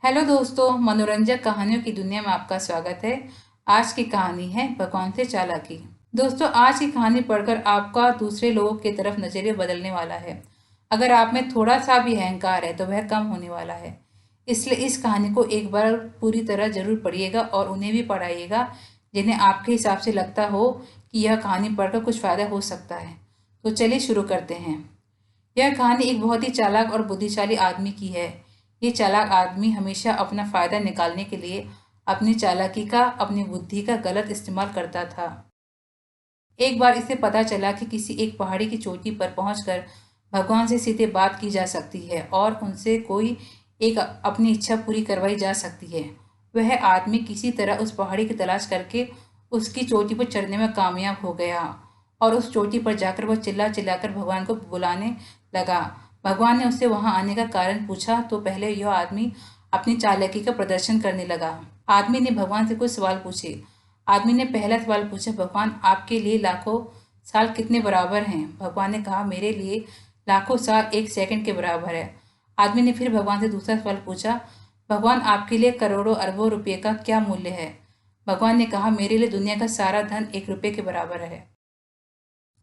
Hello दोस्तों, मनोरंजक कहानियों की दुनिया में आपका स्वागत है। आज की कहानी है भगवान से चालाकी। दोस्तों, आज की कहानी पढ़कर आपका दूसरे लोगों की तरफ नजरिया बदलने वाला है। अगर आप में थोड़ा सा भी अहंकार है तो वह कम होने वाला है। इसलिए इस कहानी को एक बार पूरी तरह जरूर पढ़िएगा और उन्हें भी पढ़ाइएगा जिन्हें आपके हिसाब से लगता हो कि यह कहानी पढ़कर कुछ फायदा हो सकता है। तो चलिए शुरू करते हैं। यह कहानी एक बहुत ही चालाक और बुद्धिशाली आदमी की है। ये चालाक आदमी हमेशा अपना फायदा निकालने के लिए अपनी चालाकी का, अपनी बुद्धि का गलत इस्तेमाल करता था। एक बार इसे पता चला कि किसी एक पहाड़ी की चोटी पर पहुंचकर भगवान से सीधे बात की जा सकती है और उनसे कोई एक अपनी इच्छा पूरी करवाई जा सकती है। वह आदमी किसी तरह उस पहाड़ी की तलाश करके उसकी चोटी पर चढ़ने में कामयाब हो गया और उस चोटी पर जाकर वह चिल्ला चिल्लाकर भगवान को बुलाने लगा। भगवान ने उससे वहां आने का कारण पूछा तो पहले यह आदमी अपनी चालाकी का प्रदर्शन करने लगा। आदमी ने भगवान से कुछ सवाल पूछे। आदमी ने पहला सवाल पूछा, भगवान आपके लिए लाखों साल कितने बराबर हैं? भगवान ने कहा, मेरे लिए लाखों साल एक सेकंड के बराबर है। आदमी ने फिर भगवान से दूसरा सवाल पूछा, भगवान आपके लिए करोड़ों अरबों रुपये का क्या मूल्य है? भगवान ने कहा, मेरे लिए दुनिया का सारा धन 1 रुपये के बराबर है।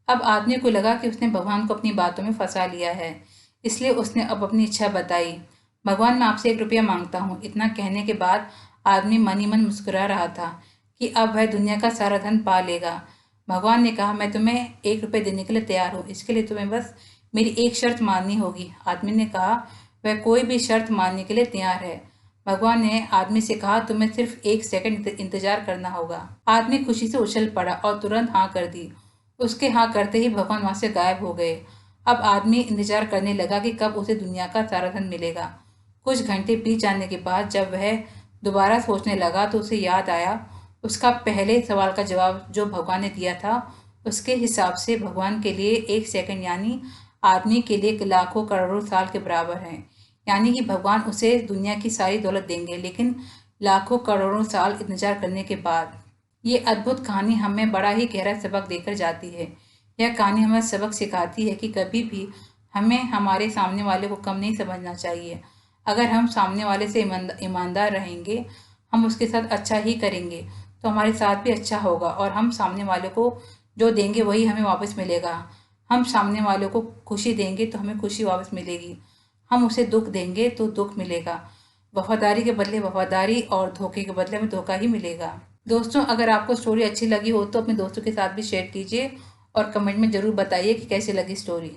अब आदमी को लगा कि उसने भगवान को अपनी बातों में फंसा लिया है, इसलिए उसने अब अपनी इच्छा बताई। भगवान, मैं आपसे 1 रुपया मांगता हूँ। इतना कहने के बाद आदमी मन ही मन मुस्कुरा रहा था कि अब वह दुनिया का सारा धन पा लेगा। भगवान ने कहा, मैं तुम्हें 1 रुपये देने के लिए तैयार हूँ। इसके लिए तुम्हें बस मेरी एक शर्त माननी होगी। आदमी ने कहा, वह कोई भी शर्त मानने के लिए तैयार है। भगवान ने आदमी से कहा, तुम्हें सिर्फ 1 सेकंड इंतजार करना होगा। आदमी खुशी से उछल पड़ा और तुरंत हाँ कर दी। उसके हाँ करते ही भगवान वहां से गायब हो गए। अब आदमी इंतजार करने लगा कि कब उसे दुनिया का सारा धन मिलेगा। कुछ घंटे बीत जाने के बाद जब वह दोबारा सोचने लगा तो उसे याद आया उसका पहले सवाल का जवाब जो भगवान ने दिया था। उसके हिसाब से भगवान के लिए 1 सेकंड यानी आदमी के लिए लाखों करोड़ों साल के बराबर है। यानी कि भगवान उसे दुनिया की सारी दौलत देंगे, लेकिन लाखों करोड़ों साल इंतजार करने के बाद। ये अद्भुत कहानी हमें बड़ा ही गहरा सबक देकर जाती है। यह कहानी हमें सबक सिखाती है कि कभी भी हमें हमारे सामने वाले को कम नहीं समझना चाहिए। अगर हम सामने वाले से ईमानदार रहेंगे, हम उसके साथ अच्छा ही करेंगे तो हमारे साथ भी अच्छा होगा और हम सामने वाले को जो देंगे वही हमें वापस मिलेगा। हम सामने वाले को खुशी देंगे तो हमें खुशी वापस मिलेगी। हम उसे दुख देंगे तो दुख मिलेगा। वफादारी के बदले वफादारी और धोखे के बदले में धोखा ही मिलेगा। दोस्तों, अगर आपको स्टोरी अच्छी लगी हो तो अपने दोस्तों के साथ भी शेयर कीजिए और कमेंट में ज़रूर बताइए कि कैसी लगी स्टोरी।